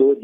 2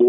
2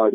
8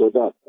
14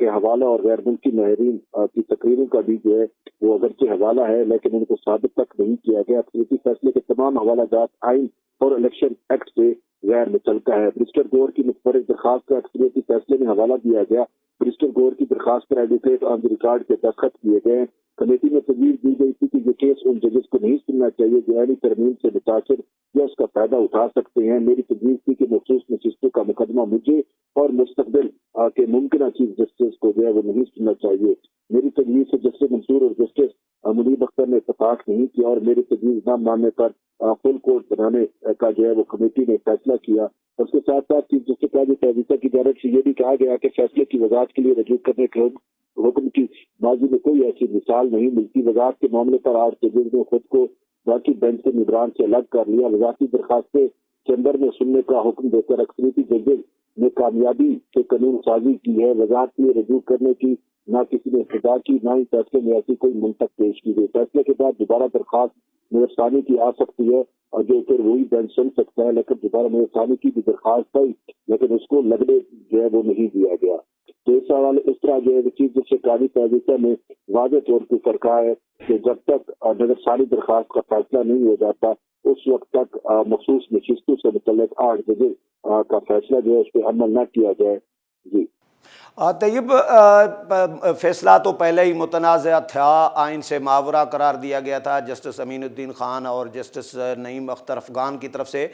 کے حوالہ اور غیر ملکی ماہرین کی تقریروں کا بھی جو ہے وہ اگرچہ حوالہ ہے لیکن ان کو ثابت تک نہیں کیا گیا۔ اقلیتی فیصلے کے تمام حوالہ جات آئین اور الیکشن ایکٹ سے غیر متعلقہ ہے۔ برسٹر گور کی متفرق درخواست کا اکثریتی فیصلے میں حوالہ دیا گیا۔ برسٹر گور کی درخواست پر ایڈوکیٹ آن دی ریکارڈ کے دستخط کیے گئے۔ کمیٹی میں تجویز دی گئی تھی کہ یہ کیس ان ججز کو نہیں سننا چاہیے جو عینی ترمیم سے متاثر یا اس کا فائدہ اٹھا سکتے ہیں۔ میری تجویز تھی کہ مخصوص نشستوں کا مقدمہ مجھے اور مستقبل کے ممکنہ چیف جسٹس کو جو ہے وہ نہیں سننا چاہیے۔ میری تجویز سے جسٹس منصور اور جسٹس منیب اختر نے اتفاق نہیں کیا اور میری تجویز نہ ماننے پر فل کورٹ بنانے کا جو ہے وہ کمیٹی نے فیصلہ کیا۔ اور اس کے ساتھ ساتھ چیف جسٹس قاضی فیضیسہ کی جانب سے یہ بھی کہا گیا کہ فیصلے کی وضاحت کے لیے رجوع کرنے کے حکم کی ماضی میں کوئی ایسی مثال نہیں ملتی۔ وضاحت کے معاملے پر آج ججز نے خود کو باقی بینچ کے نگران سے الگ کر لیا۔ وضاحتی درخواستیں چیمبر میں سننے کا حکم دے کر اکثریتی ججز نے کامیابی سے قانون سازی کی ہے۔ وضاحت کے لیے رجوع کرنے کی نہ کسی نے ابتدا کی نہ ہی فیصلے میں ایسی کوئی منطق پیش کی گئی۔ فیصلے کے بعد دوبارہ درخواست نظرثانی کی آ سکتی ہے اور جو پھر وہی بینچ سن سکتا ہے، لیکن دوبارہ نظرثانی کی بھی درخواست آئی لیکن اس کو لگنے جو ہے وہ نہیں دیا گیا۔ تو اس حوالے اس طرح جو ہے چیف جسٹس قاضی فیضیسہ نے واضح طور پر فرقا ہے کہ جب تک نظرثانی درخواست کا فیصلہ نہیں ہو جاتا اس وقت تک مخصوص نشستوں سے متعلق 8 ججز کا فیصلہ جو ہے اس پہ عمل نہ کیا جائے۔ جی طیب، فیصلہ تو پہلے ہی متنازع تھا، آئین سے ماورا قرار دیا گیا تھا جسٹس امین الدین خان اور جسٹس نعیم اختر افغان کی طرف سے۔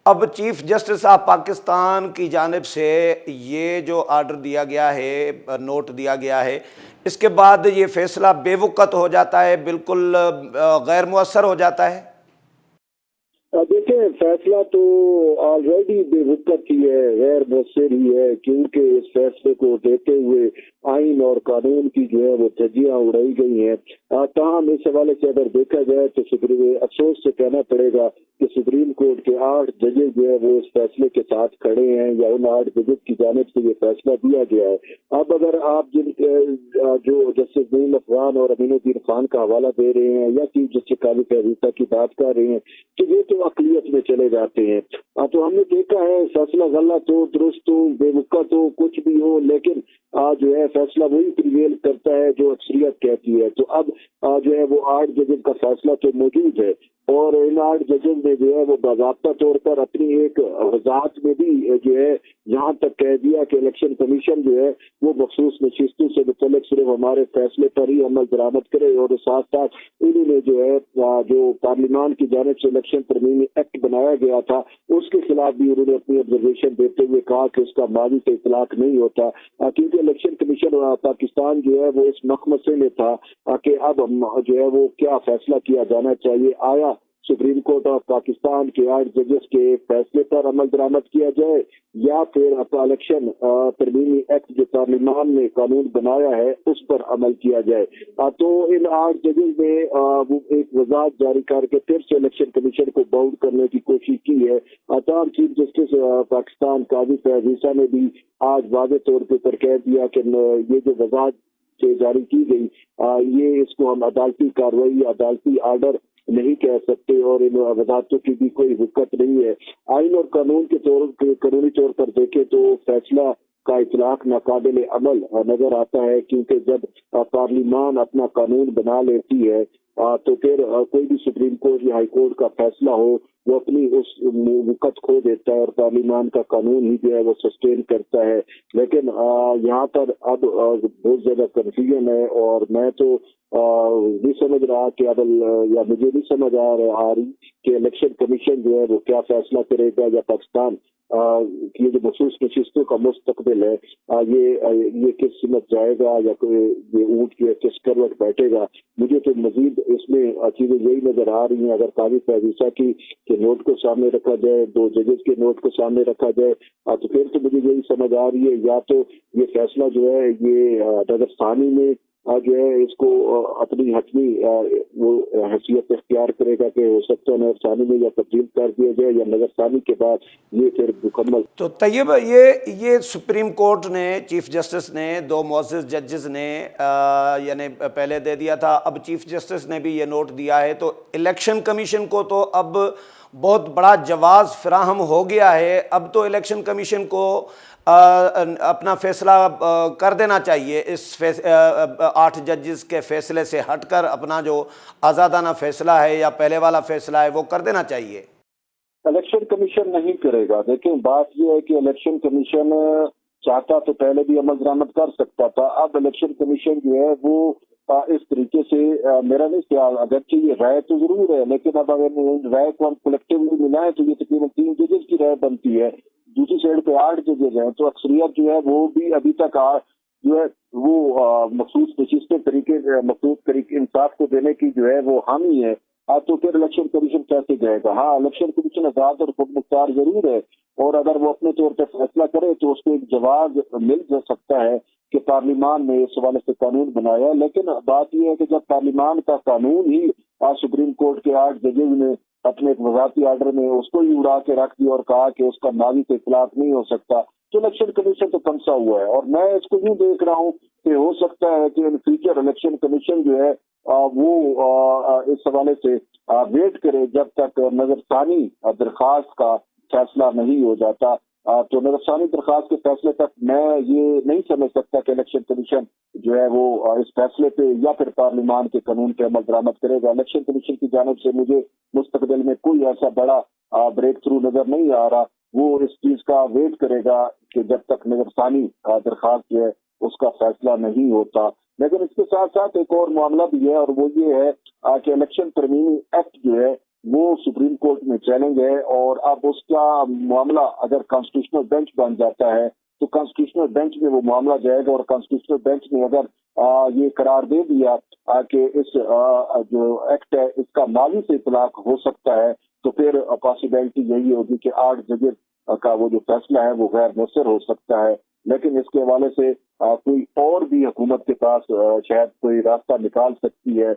اب چیف جسٹس آف پاکستان کی جانب سے یہ جو آرڈر دیا گیا ہے، نوٹ دیا گیا ہے، اس کے بعد یہ فیصلہ بے وقت ہو جاتا ہے، بالکل غیر مؤثر ہو جاتا ہے۔ دیکھیں فیصلہ تو آلریڈی بے وقت ہی ہے، غیر مؤثر ہی ہے، کیونکہ اس فیصلے کو دیتے ہوئے آئین اور قانون کی جو ہے وہ دھجیاں اڑائی گئی ہیں۔ تاہم اس حوالے سے اگر دیکھا جائے تو افسوس سے کہنا پڑے گا کہ سپریم کورٹ کے 8 ججز جو ہے وہ اس فیصلے کے ساتھ کھڑے ہیں یا ان 8 ججز کی جانب سے یہ فیصلہ دیا گیا ہے۔ اب اگر آپ جو جسٹس نعیم افغان اور امین الدین خان کا حوالہ دے رہے ہیں یا چیف جسٹس قاضی فیضیسہ کی بات کر رہے ہیں تو یہ تو اقلیت میں چلے جاتے ہیں۔ تو ہم نے دیکھا ہے فیصلہ غلط ہو، درست ہو، بے وقت ہو، کچھ بھی ہو، لیکن جو ہے فیصلہ وہی پریویل کرتا ہے جو اکثریت کہتی ہے۔ تو اب جو ہے وہ 8 ججز کا فیصلہ تو موجود ہے اور ان 8 ججز نے جو ہے وہ باضابطہ طور پر اپنی ایک وضاحت میں بھی جو ہے یہاں تک کہہ دیا کہ الیکشن کمیشن جو ہے وہ مخصوص نشستوں سے متعلق صرف ہمارے فیصلے پر ہی عمل درآمد کرے، اور ساتھ ساتھ انہوں نے جو ہے جو پارلیمان کی جانب سے الیکشن ترمیمی ایکٹ بنایا گیا تھا اس کے خلاف بھی انہوں نے اپنی آبزرویشن دیتے ہوئے کہا کہ اس کا ماضی سے اطلاق نہیں ہوتا، کیونکہ الیکشن کمیشن پاکستان جو ہے وہ اس مخمصے میں تھا کہ اب جو ہے وہ کیا فیصلہ کیا جانا چاہیے، آیا سپریم کورٹ آف پاکستان کے 8 ججز کے فیصلے پر عمل درآمد کیا جائے یا پھر الیکشن ترمیمی ایکٹ جو پارلیمان نے قانون بنایا ہے اس پر عمل کیا جائے۔ تو ان 8 ججز نے وہ ایک وضاحت جاری کر کے پھر سے الیکشن کمیشن کو باؤنڈ کرنے کی کوشش کی ہے۔ تاہم چیف جسٹس پاکستان قاضی فیضیسہ نے بھی آج واضح طور پر کہہ دیا کہ یہ جو وضاحت سے جاری کی گئی یہ اس کو ہم عدالتی کارروائی یا عدالتی آرڈر نہیں کہہ سکتے اور ان وضاحتوں کی بھی کوئی وقت نہیں ہے۔ آئین اور قانونی طور پر دیکھیں تو فیصلہ کا اطلاق ناقابل عمل نظر آتا ہے، کیونکہ جب پارلیمان اپنا قانون بنا لیتی ہے تو پھر کوئی بھی سپریم کورٹ یا ہائی کورٹ کا فیصلہ ہو وہ اپنی اس وقت کھو دیتا ہے اور پارلیمان کا قانون ہی جو ہے وہ سسٹین کرتا ہے۔ لیکن یہاں پر اب بہت زیادہ کنفیوژن ہے اور میں تو نہیں سمجھ رہا کہ یا مجھے نہیں سمجھ آ رہی کہ الیکشن کمیشن جو ہے وہ کیا فیصلہ کرے گا یا پاکستان کی یہ جو مخصوص نشستوں کا مستقبل ہے یہ کس سمت جائے گا یا یہ اونٹ جو ہے کس کروٹ بیٹھے گا۔ مجھے تو مزید اس میں چیزیں یہی نظر آ رہی ہیں، اگر قاضی فیضیسہ کی کے نوٹ کو سامنے رکھا جائے، 2 ججز کے نوٹ کو سامنے رکھا جائے تو پھر تو مجھے یہی سمجھ آ رہی ہے یا تو یہ فیصلہ جو ہے یہ نظرثانی میں جو ہے اس کو اپنی حتمی وہ حیثیت اختیار کرے گا کہ ہو سکتا ہے نظرثانی میں یا تبدیل کر دیا جائے یا نظرثانی کے بعد یہ پھر مکمل۔ تو طیب، یہ سپریم کورٹ نے چیف جسٹس نے 2 معزز ججز نے یعنی پہلے دے دیا تھا، اب چیف جسٹس نے بھی یہ نوٹ دیا ہے، تو الیکشن کمیشن کو تو اب بہت بڑا جواز فراہم ہو گیا ہے۔ اب تو الیکشن کمیشن کو اپنا فیصلہ کر دینا چاہیے اس 8 ججز کے فیصلے سے ہٹ کر اپنا جو آزادانہ فیصلہ ہے یا پہلے والا فیصلہ ہے وہ کر دینا چاہیے؟ الیکشن کمیشن نہیں کرے گا. دیکھیں بات یہ ہے کہ الیکشن کمیشن چاہتا تو پہلے بھی عمل درآمد کر سکتا تھا. اب الیکشن کمیشن جو ہے وہ اس طریقے سے میرا نہیں خیال، اگرچہ یہ رائے تو ضرور ہے لیکن اب اگر رائے کو ہم کلیکٹیولی ملائیں تو یہ تقریباً 3 ججز کی رائے بنتی ہے. دوسری سائڈ پہ 8 ججز ہیں تو اکثریت جو ہے وہ بھی ابھی تک جو ہے وہ مخصوص نشستیں مخصوص طریقے انصاف کو دینے کی جو ہے وہ حامی ہے. تو پھر الیکشن کمیشن کیسے جائے گا؟ ہاں الیکشن کمیشن آزاد اور خود مختار ضرور ہے، اور اگر وہ اپنے طور پر فیصلہ کرے تو اس کو ایک جواز مل جا سکتا ہے کہ پارلیمان نے اس حوالے سے قانون بنایا. لیکن بات یہ ہے کہ جب پارلیمان کا قانون ہی سپریم کورٹ کے 8 ججز نے اپنے ایک وضاحتی آرڈر میں اس کو ہی اڑا کے رکھ دیا اور کہا کہ اس کا ماضی سے اختلاف نہیں ہو سکتا، تو الیکشن کمیشن تو پھنسا ہوا ہے. اور میں اس کو یوں دیکھ رہا ہوں کہ ہو سکتا ہے کہ ان فیوچر الیکشن کمیشن جو ہے وہ اس حوالے سے ویٹ کرے جب تک نظر ثانی درخواست کا فیصلہ نہیں ہو جاتا. تو نظر ثانی درخواست کے فیصلے تک میں یہ نہیں سمجھ سکتا کہ الیکشن کمیشن جو ہے وہ اس فیصلے پہ یا پھر پارلیمان کے قانون پہ عمل درآمد کرے گا. الیکشن کمیشن کی جانب سے مجھے مستقبل میں کوئی ایسا بڑا بریک تھرو نظر نہیں آ رہا. وہ اس چیز کا ویٹ کرے گا کہ جب تک نظر ثانی درخواست جو ہے اس کا فیصلہ نہیں ہوتا. لیکن اس کے ساتھ ساتھ ایک اور معاملہ بھی ہے، اور وہ یہ ہے کہ الیکشن ترمیمی ایکٹ جو ہے وہ سپریم کورٹ میں چیلنج ہے، اور اب اس کا معاملہ اگر کانسٹیٹیوشنل بینچ بن جاتا ہے تو کانسٹیٹیوشنل بینچ میں وہ معاملہ جائے گا، اور کانسٹیٹیوشنل بینچ نے اگر یہ قرار دے دیا کہ اس جو ایکٹ ہے اس کا ماضی سے اطلاق ہو سکتا ہے تو پھر پاسبلٹی یہی ہوگی کہ 8 ججز کا وہ جو فیصلہ ہے وہ غیر مؤثر ہو سکتا ہے. لیکن اس کے حوالے سے کوئی اور بھی حکومت کے پاس شاید کوئی راستہ نکال سکتی ہے.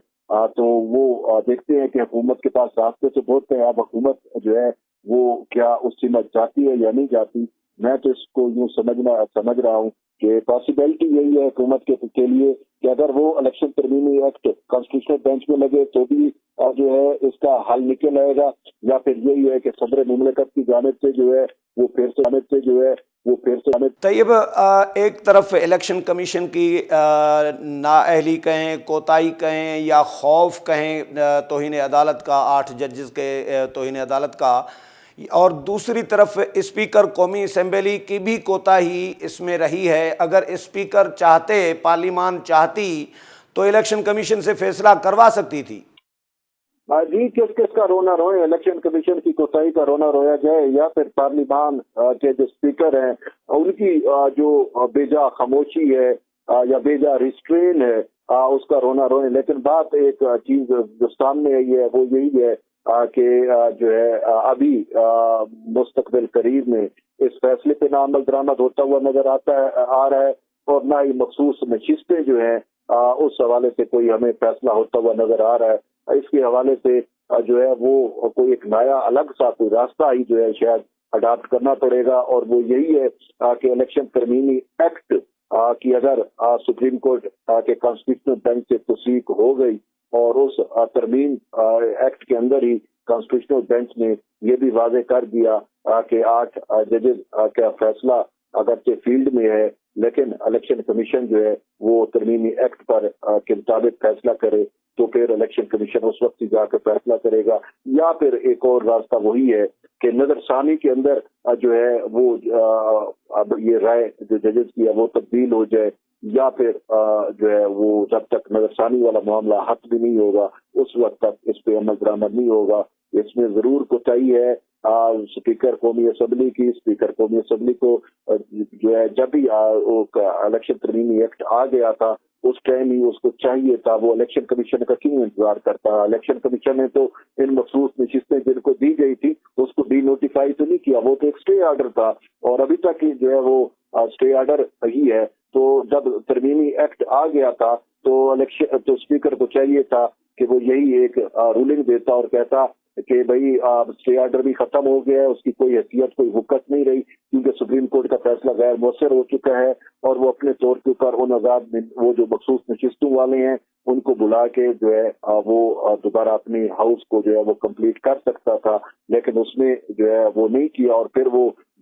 تو وہ دیکھتے ہیں کہ حکومت کے پاس راستے تو بہت ہیں. اب حکومت جو ہے وہ کیا اس سمت جاتی ہے یا نہیں جاتی. میں تو اس کو یوں سمجھ رہا ہوں کہ پاسبلٹی یہی ہے حکومت کے لیے کہ اگر وہ الیکشن ترمیمی ایکٹ کانسٹیٹیوشنل بینچ میں لگے تو بھی جو ہے اس کا حل نکل آئے گا، یا پھر یہی ہے کہ صدر مملکت کی جانب سے جو ہے وہ پھر سے طیب، ایک طرف الیکشن کمیشن کی نااہلی کہیں، کوتاہی کہیں یا خوف کہیں توہین عدالت کا، 8 ججز کے توہین عدالت کا، اور دوسری طرف اسپیکر قومی اسمبلی کی بھی کوتاہی اس میں رہی ہے. اگر اسپیکر چاہتے، پارلیمان چاہتی تو الیکشن کمیشن سے فیصلہ کروا سکتی تھی. جی کس کا رونا روئے؟ الیکشن کمیشن کی کوتاہی کا رونا رویا جائے یا پھر پارلیمان کے جو اسپیکر ہیں ان کی جو بیجا خاموشی ہے یا بیجا ریسٹرین ہے اس کا رونا روئیں. لیکن بات ایک چیز جو سامنے آئی ہے وہ یہی ہے کہ جو ہے ابھی مستقبل قریب میں اس فیصلے پہ نہ عمل درآمد ہوتا ہوا نظر آ رہا ہے، اور نہ ہی مخصوص نشستیں جو ہیں اس حوالے سے کوئی ہمیں فیصلہ ہوتا ہوا نظر آ رہا ہے. اس کے حوالے سے جو ہے وہ کوئی ایک نیا الگ سا کوئی راستہ ہی جو ہے شاید اڈاپٹ کرنا پڑے گا، اور وہ یہی ہے کہ الیکشن ترمیمی ایکٹ کی اگر سپریم کورٹ کے کانسٹیٹیوشنل بینچ سے تصدیق ہو گئی اور اس ترمیم ایکٹ کے اندر ہی کانسٹیٹیوشنل بینچ نے یہ بھی واضح کر دیا کہ 8 ججز کا فیصلہ اگرچہ فیلڈ میں ہے لیکن الیکشن کمیشن جو ہے وہ ترمیمی ایکٹ پر کے مطابق فیصلہ کرے، تو پھر الیکشن کمیشن اس وقت ہی جا کے فیصلہ کرے گا. یا پھر ایک اور راستہ وہی ہے کہ نظر ثانی کے اندر جو ہے وہ اب یہ رائے جو ججز کی ہے وہ تبدیل ہو جائے، یا پھر جو ہے وہ جب تک نظر ثانی والا معاملہ حتمی نہیں ہوگا اس وقت تک اس پہ عمل درآمد نہیں ہوگا. اس میں ضرور کوتاہی ہے اسپیکر قومی اسمبلی کی. اسپیکر قومی اسمبلی کو جو ہے جب بھی الیکشن ترمیمی ایکٹ آ گیا تھا اس ٹائم ہی اس کو چاہیے تھا، وہ الیکشن کمیشن کا کیوں انتظار کرتا ہے؟ الیکشن کمیشن نے تو ان مخصوص نشستیں جن کو دی گئی تھی اس کو ڈی نوٹیفائی تو نہیں کیا، وہ تو ایک اسٹے آرڈر تھا اور ابھی تک جو ہے وہ اسٹے آرڈر ہی ہے. تو جب ترمیمی ایکٹ آ گیا تھا تو اسپیکر کو چاہیے تھا کہ وہ یہی ایک رولنگ دیتا اور کہتا کہ بھائی اسٹے آرڈر بھی ختم ہو گیا ہے، اس کی کوئی حیثیت کوئی وقت نہیں رہی کیونکہ سپریم کورٹ کا فیصلہ غیر مؤثر ہو چکا ہے، اور وہ اپنے طور کے اوپر ان آزاد وہ جو مخصوص نشستوں والے ہیں ان کو بلا کے جو ہے وہ دوبارہ اپنی ہاؤس کو جو ہے وہ کمپلیٹ کر سکتا تھا. لیکن اس نے جو ہے وہ نہیں کیا، اور پھر وہ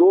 2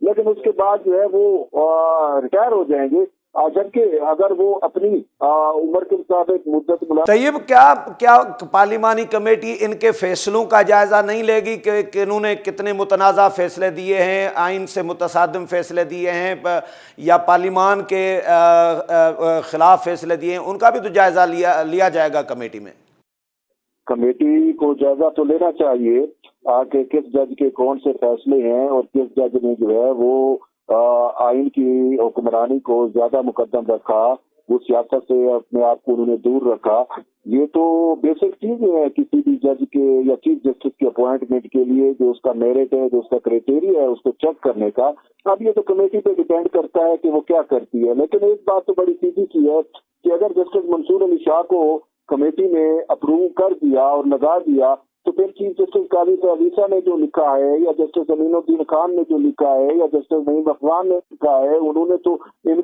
لیکن اس کے بعد جو ہے وہ ریٹائر ہو جائیں گے، جبکہ اگر وہ اپنی عمر کے مطابق مدت طیب، کیا پارلیمانی کمیٹی ان کے فیصلوں کا جائزہ نہیں لے گی کہ انہوں نے کتنے متنازع فیصلے دیے ہیں، آئین سے متصادم فیصلے دیے ہیں یا پارلیمان کے خلاف فیصلے دیے ہیں؟ ان کا بھی تو جائزہ لیا جائے گا کمیٹی میں۔ کمیٹی کو جائزہ تو لینا چاہیے کہ کس جج کے کون سے فیصلے ہیں اور کس جج نے جو ہے وہ آئین کی حکمرانی کو زیادہ مقدم رکھا، وہ سیاست سے اپنے آپ کو انہوں نے دور رکھا۔ یہ تو بیسک چیز ہے کسی بھی جج کے یا چیف جسٹس کے اپوائنٹمنٹ کے لیے، جو اس کا میرٹ ہے، جو اس کا کرائٹیریا ہے، اس کو چیک کرنے کا۔ اب یہ تو کمیٹی پہ ڈیپینڈ کرتا ہے کہ وہ کیا کرتی ہے، لیکن ایک بات تو بڑی سیدھی سی ہے کہ اگر جسٹس منصور علی شاہ کو کمیٹی نے اپروو کر دیا اور لگا دیا، تو پھر چیف جسٹس قاضی صاحب عیسیٰ نے جو لکھا ہے، یا جسٹس امین الدین خان نے جو لکھا ہے، یا جسٹس نعیم افغان نے لکھا ہے، انہوں نے تو ان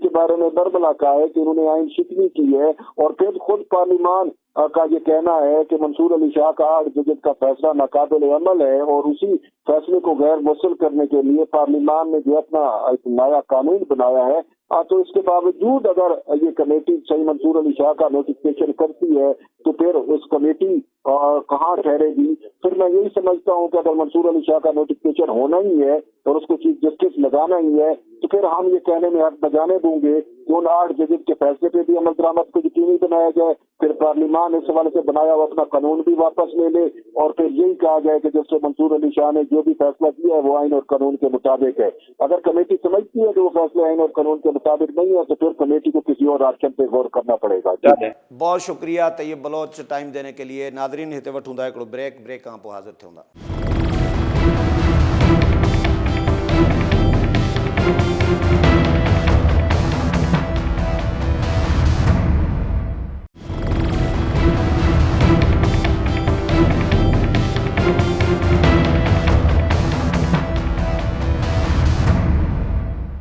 کے بارے میں بربلا کہا ہے کہ انہوں نے آئین شکنی کی ہے، اور پھر خود پارلیمان کا یہ کہنا ہے کہ منصور علی شاہ کا 8 ججز کا فیصلہ ناقابل عمل ہے، اور اسی فیصلے کو غیر مؤثر کرنے کے لیے پارلیمان نے جو اپنا ایک نیا قانون بنایا ہے۔ تو اس کے باوجود اگر یہ کمیٹی صحیح منصور علی شاہ کا نوٹیفکیشن کرتی ہے تو پھر اس کمیٹی کہاں ٹھہرے گی؟ پھر میں یہی سمجھتا ہوں کہ اگر منصور علی شاہ کا نوٹیفکیشن ہونا ہی ہے اور اس کو چیف جسٹس لگانا ہی ہے، تو پھر ہم یہ کہنے میں حق بجانے دوں گے کہ ان 8 ججز کے فیصلے پہ بھی عمل درآمد کو یقینی بنایا جائے، پھر پارلیمان اس حوالے سے بنایا ہوا اپنا قانون بھی واپس لے لے، اور پھر یہی کہا جائے کہ جسٹس منصور علی شاہ نے جو بھی فیصلہ کیا ہے وہ آئین اور قانون کے مطابق ہے۔ اگر کمیٹی سمجھتی ہے کہ وہ فیصلے آئین اور قانون کے مطابق نہیں ہے تو پھر کمیٹی کو کسی اور آپشن پہ غور کرنا پڑے گا۔ بہت شکریہ طیب بلوچ ٹائم دینے کے لیے۔ ناظرین ہتے وٹھوں دا ایکڑو بریک کہاں پہ حاضر تھے ہوندا۔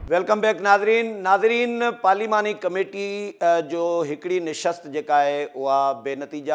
ویلکم بیک ناظرین پارلیمانی کمیٹی جو ہکڑی نشست جکا ہے وہ بے نتیجہ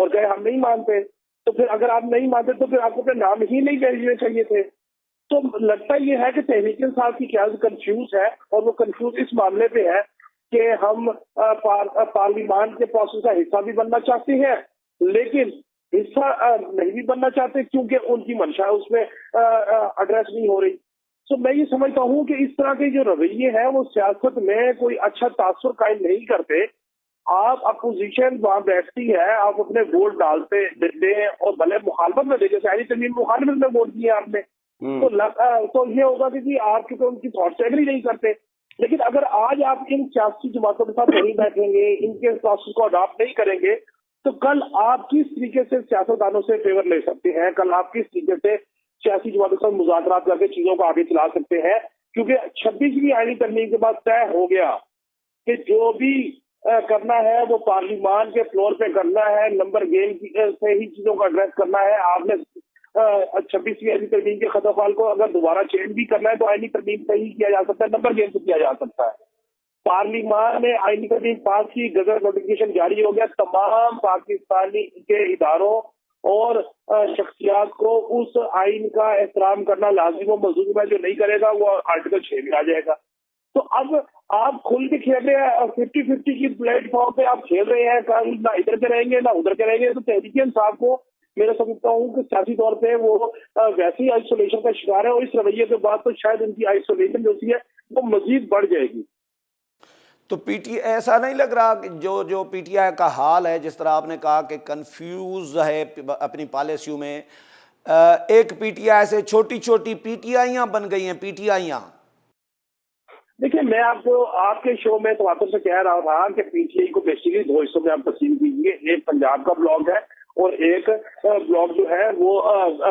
اور کہے ہم نہیں مانتے، تو پھر اگر آپ نہیں مانتے تو پھر آپ کو اپنے نام ہی نہیں بھیجنے چاہیے تھے۔ تو لگتا یہ ہے کہ تحریک انصاف کی قیادت کنفیوز ہے، اور وہ کنفیوز اس معاملے پہ ہے کہ ہم پارلیمان کے پروسیس کا حصہ بھی بننا چاہتے ہیں، لیکن حصہ نہیں بھی بننا چاہتے کیونکہ ان کی منشا اس میں ایڈریس نہیں ہو رہی۔ تو میں یہ سمجھتا ہوں کہ اس طرح کے جو رویے ہیں وہ سیاست میں کوئی اچھا تاثر قائم نہیں کرتے۔ آپ اپوزیشن وہاں بیٹھتی ہے، آپ اپنے ووٹ ڈالتے دیں اور بھلے مخالفت میں دیں، جیسے علی ترمیم مخالفت میں ووٹ دیے آپ نے، تو یہ ہوگا کہ آپ کی تو ان کی تھاٹ سے ایگری نہیں کرتے۔ لیکن اگر آج آپ ان سیاسی جماعتوں کے ساتھ نہیں بیٹھیں گے، ان کے پروسیس کو اڈاپٹ نہیں کریں گے، تو کل آپ کس طریقے سے سیاستدانوں سے فیور لے سکتے ہیں، کل آپ کس طریقے سے سیاسی جماعتوں کے ساتھ مذاکرات کر کے چیزوں کو آگے چلا سکتے ہیں؟ کیونکہ 26ویں آئینی ترمیم کے بعد طے ہو گیا کہ جو بھی کرنا ہے وہ پارلیمان کے فلور پہ کرنا ہے، نمبر گیم سے ہی چیزوں کو ایڈریس کرنا ہے۔ آپ نے 26ویں آئینی ترمیم کے خط افعال کو اگر دوبارہ چینج بھی کرنا ہے تو آئینی ترمیم سے ہی کیا جا سکتا ہے، نمبر گیم سے کیا جا سکتا ہے۔ پارلیمان نے آئینی ترمیم پاس کی، گزٹ نوٹیفکیشن جاری ہو گیا، تمام پاکستانی کے اداروں اور شخصیات کو اس آئین کا احترام کرنا لازم و ملزوم ہے، جو نہیں کرے گا وہ آرٹیکل 6 میں آ جائے گا۔ تو اب آپ کھل کے کھیل رہے ہیں، 50-50 کی پلیٹ فارم پہ آپ کھیل رہے ہیں، نہ ادھر کے رہیں گے نہ ادھر کے رہیں گے۔ تو تحریک انصاف کو میں سمجھتا ہوں کہ سیاسی طور پہ وہ ویسے ہی آئسولیشن کا شکار ہے، اور اس رویے کے بعد تو شاید ان کی آئسولیشن جو ہے وہ مزید بڑھ جائے گی۔ تو پی ٹی ایسا نہیں لگ رہا کہ جو پی ٹی آئی کا حال ہے، جس طرح آپ نے کہا کہ کنفیوز ہے اپنی پالیسیوں میں، ایک پی ٹی آئی سے چھوٹی چھوٹی پی ٹی آئیاں بن گئی ہیں، پی ٹی آئیاں؟ دیکھیں، میں آپ کو آپ کے شو میں تواتر سے کہہ رہا تھا کہ پی ٹی آئی کو بیسیکلی دو حصوں میں آپ تقسیم کیجیے، ایک پنجاب کا بلاک ہے اور ایک بلاک جو ہے وہ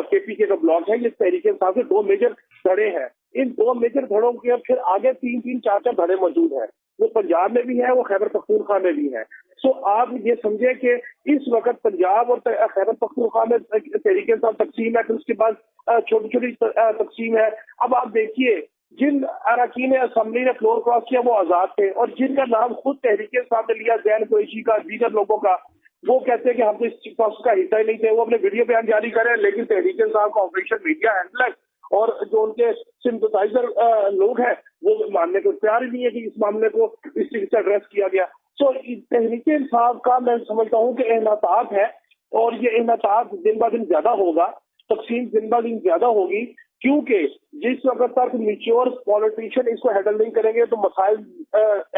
کے پی کے کا بلاک ہے۔ یہ تحریک انصاف کے دو میجر دھڑے ہیں، ان دو میجر دھڑوں کے پھر آگے 3-4 دھڑے موجود ہیں، وہ پنجاب میں بھی ہے، وہ خیبر پختونخوا میں بھی ہے۔ سو آپ یہ سمجھے کہ اس وقت پنجاب اور خیبر پختونخوا میں تحریک انصاف تقسیم ہے، پھر اس کے بعد چھوٹی چھوٹی تقسیم ہے۔ اب آپ دیکھیے، جن اراکین اسمبلی نے فلور کراس کیا وہ آزاد تھے، اور جن کا نام خود تحریک انصاف نے لیا، زین قریشی کا، دیگر لوگوں کا، وہ کہتے ہیں کہ ہم تو اس پروسیس کا حصہ ہی نہیں تھے۔ وہ اپنے ویڈیو بیان جاری کر رہے ہیں، لیکن تحریک انصاف کا آپریشن میڈیا ہینڈلر اور جو ان کے سمپتھائزر لوگ ہیں وہ ماننے کو تیار ہی نہیں ہے کہ اس معاملے کو اس طریقے سے ایڈریس کیا گیا۔ سو تحریک انصاف کا میں سمجھتا ہوں کہ انحطاط ہے، اور یہ انحطاط دن بہ دن زیادہ ہوگا، تقسیم دن بہ دن زیادہ ہوگی، کیونکہ جس وقت تک میچور پولیٹیشین اس کو ہینڈل نہیں کریں گے تو مسائل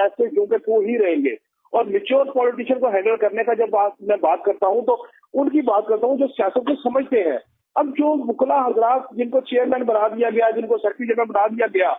ایسے جو کہ تو ہی رہیں گے۔ اور میچور پولیٹیشین کو ہینڈل کرنے کا جب میں بات کرتا ہوں تو ان کی بات کرتا ہوں جو سیاست کو سمجھتے ہیں۔ اب جو وکلا حضرات جن کو چیئرمین بنا دیا گیا، جن کو سیکرٹری جنرل بنا دیا گیا،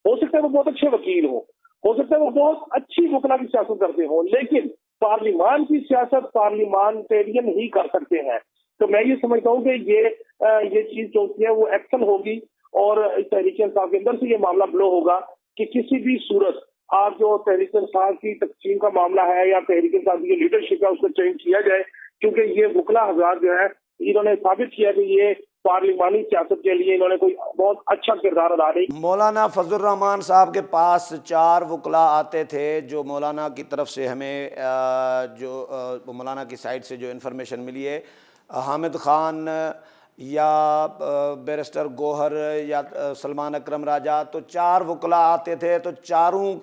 ہو سکتا ہے وہ بہت اچھے وکیل ہوں، ہو سکتا ہے وہ بہت اچھی وکلا کی سیاست کرتے ہوں، لیکن پارلیمان کی سیاست پارلیمانٹیرین ہی کر سکتے ہیں۔ تو میں یہ سمجھتا ہوں کہ یہ چیز جو ہے وہ ایکسل ہوگی، اور تحریک انصاف کے اندر سے یہ معاملہ بلو ہوگا کہ کسی بھی صورت آپ جو تحریک انصاف کی تقسیم کا معاملہ ہے یا تحریک انصاف کی جو لیڈرشپ ہے اس کو چینج کیا جائے، کیونکہ یہ وکلا حضرات جو ہے انہوں نے ثابت کیا کہ یہ پارلیمانی سیاست کے لیے انہوں نے کوئی بہت اچھا کردار ادا نہیں۔ مولانا فضل الرحمان صاحب کے پاس 4 وکلا آتے تھے، جو مولانا کی طرف سے ہمیں جو مولانا کی سائٹ سے جو انفارمیشن ملی ہے، حامد خان یا بیرسٹر گوہر یا سلمان اکرم راجہ، تو 4 وکلا آتے تھے، تو چاروں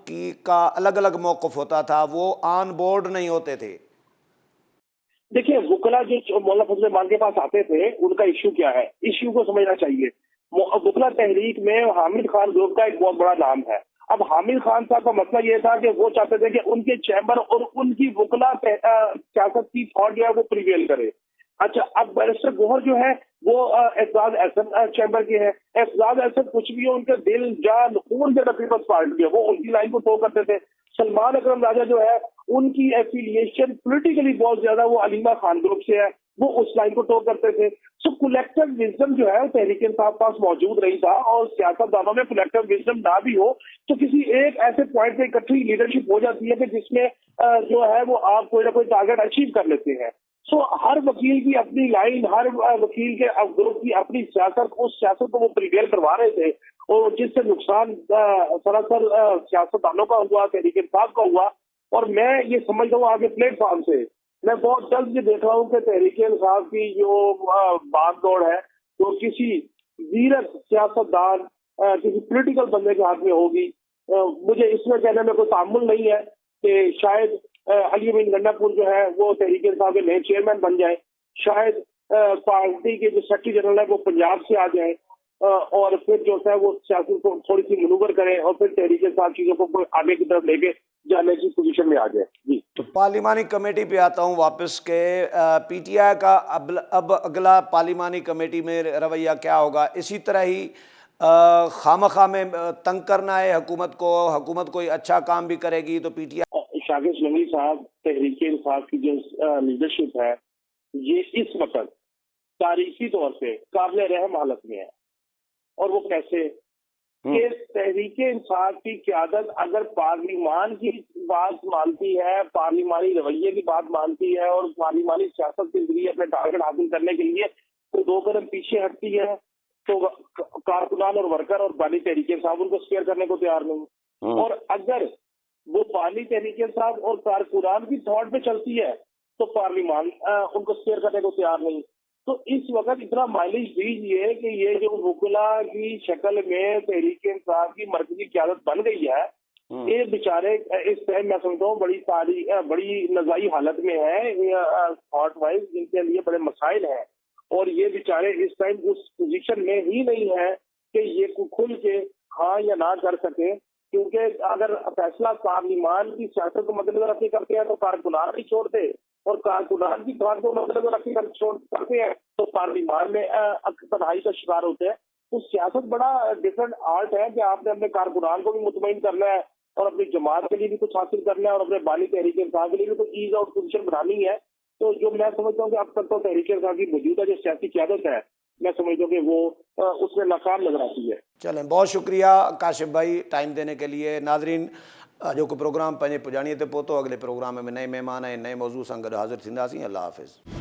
کا الگ الگ موقف ہوتا تھا، وہ آن بورڈ نہیں ہوتے تھے۔ دیکھیے، وکلا جو مولانا فضل الرحمان کے پاس آتے تھے ان کا ایشو کیا ہے، ایشو کو سمجھنا چاہیے۔ وکلا تحریک میں حامد خان گروپ کا ایک بہت بڑا نام ہے۔ اب حامد خان صاحب کا مسئلہ یہ تھا کہ وہ چاہتے تھے کہ ان کے چیمبر اور ان کی وکلا سیاست کی تھاٹ جو ہے وہ پریویل کرے۔ اچھا، اب بیرسٹر گوہر جو ہے وہ اعتزاز احسن چیمبر کے ہیں۔ اعتزاز احسن کچھ بھی ہو، ان کے دل جان خون کے پیپلز پارٹی کے، وہ ان کی لائن کو ٹو کرتے تھے۔ سلمان اکرم راجہ جو ہے ان کی ایفیلیشن پولیٹیکلی بہت زیادہ وہ علیمہ خان گروپ سے ہے، وہ اس لائن کو ٹو کرتے تھے۔ سو کولیکٹیو وزڈم جو ہے تحریک انصاف پاس موجود نہیں تھا، اور سیاست دانوں میں کولیکٹیو وزڈم نہ بھی ہو تو کسی ایک ایسے پوائنٹ پہ اکٹھی لیڈرشپ ہو جاتی ہے کہ جس میں جو ہے وہ آپ کوئی نہ کوئی ٹارگیٹ اچیو کر لیتے ہیں۔ سو ہر وکیل کی اپنی لائن، ہر وکیل کے گروپ کی اپنی سیاست، اس سیاست کو وہ پریویل کروا رہے تھے، اور جس سے نقصان سراسر سیاست دانوں کا ہوا، تحریک انصاف کا ہوا۔ اور میں یہ سمجھتا ہوں آگے پلیٹ فارم سے میں بہت جلد یہ دیکھ رہا ہوں کہ تحریک انصاف کی جو باغ دوڑ ہے وہ کسی زیرک سیاستدان کسی پولیٹیکل بندے کے ہاتھ میں ہوگی. مجھے اس میں کہنے میں کوئی تعامل نہیں ہے کہ شاید علی امین گنڈا پور جو ہے وہ تحریک انصاف کے نئے چیئرمین بن جائیں, شاید پارٹی کے جو سیکرٹری جنرل ہے وہ پنجاب سے آ جائیں اور پھر جو ہے وہ سیاست کو تھوڑی سی منور کریں اور پھر تحریک انصاف چیزوں کو آگے کی طرف لے کے جانے کی پوزیشن میں آ جائے. جی تو پارلیمانی کمیٹی پہ آتا ہوں واپس کہ پی ٹی آئی کا اب اگلا پارلیمانی کمیٹی میں رویہ کیا ہوگا؟ اسی طرح ہی خامخواہ میں تنگ کرنا ہے حکومت کو, حکومت کوئی اچھا کام بھی کرے گی تو پی ٹی آئی؟ شاکر سولنگی صاحب, تحریک انصاف کی جو لیڈرشپ ہے یہ اس وقت تاریخی طور پہ قابل رحم حالت میں ہے. اور وہ کیسے کہ تحریک انصاف کی قیادت اگر پارلیمان کی بات مانتی ہے, پارلیمانی رویے کی بات مانتی ہے اور پارلیمانی سیاست کے ذریعے اپنے ٹارگٹ حاصل کرنے کے لیے تو 2 قدم پیچھے ہٹتی ہے تو کارکنان اور ورکر اور بانی تحریک انصاف ان کو اسپیئر کرنے کو تیار نہیں. اور اگر وہ بانی تحریک انصاف اور کارکنان کی تھاٹ پہ چلتی ہے تو پارلیمان ان کو اسپیئر کرنے کو تیار نہیں. تو اس وقت اتنا مائلیج دیجیے کہ یہ جو وکلا کی شکل میں تحریک انصاف کی مرکزی قیادت بن گئی ہے, یہ بیچارے اس ٹائم میں سمجھتا ہوں بڑی نزاعی حالت میں ہے تھاٹ وائز, جن کے لیے بڑے مسائل ہیں اور یہ بیچارے اس ٹائم اس پوزیشن میں ہی نہیں ہے کہ یہ کھل کے ہاں یا نہ کر سکے. کیونکہ اگر فیصلہ پارلیمان کی سیاست کو مد نظر رکھے کرتے ہیں تو کارکنان نہیں چھوڑتے, اور کارکنان کی بات کو مد نظر رکھے کرتے ہیں تو پارلیمان میں تنہائی کا شکار ہوتے ہیں. تو سیاست بڑا ڈفرینٹ آرٹ ہے کہ آپ نے اپنے کارکنان کو بھی مطمئن کرنا ہے اور اپنی جماعت کے لیے بھی کچھ حاصل کرنا ہے اور اپنے بانی تحریک انصاف کے لیے بھی تو ایز آؤٹ پوزیشن بنانی ہے. تو جو میں سمجھتا ہوں کہ اب تک تو تحریک انصاف کی موجودہ جو سیاسی قیادت ہے میں سمجھتا ہوں کہ وہ اس میں ناکام نظر آتی ہے. چلیں, بہت شکریہ کاشف بھائی ٹائم دینے کے لیے. ناظرین, جو کو پروگرام پنجے پجاڑی تے پوتو اگلے پروگرام میں نئے مہمان ہیں, نئے موضوع سان گڈ حاضر تھیندا سی. اللہ حافظ.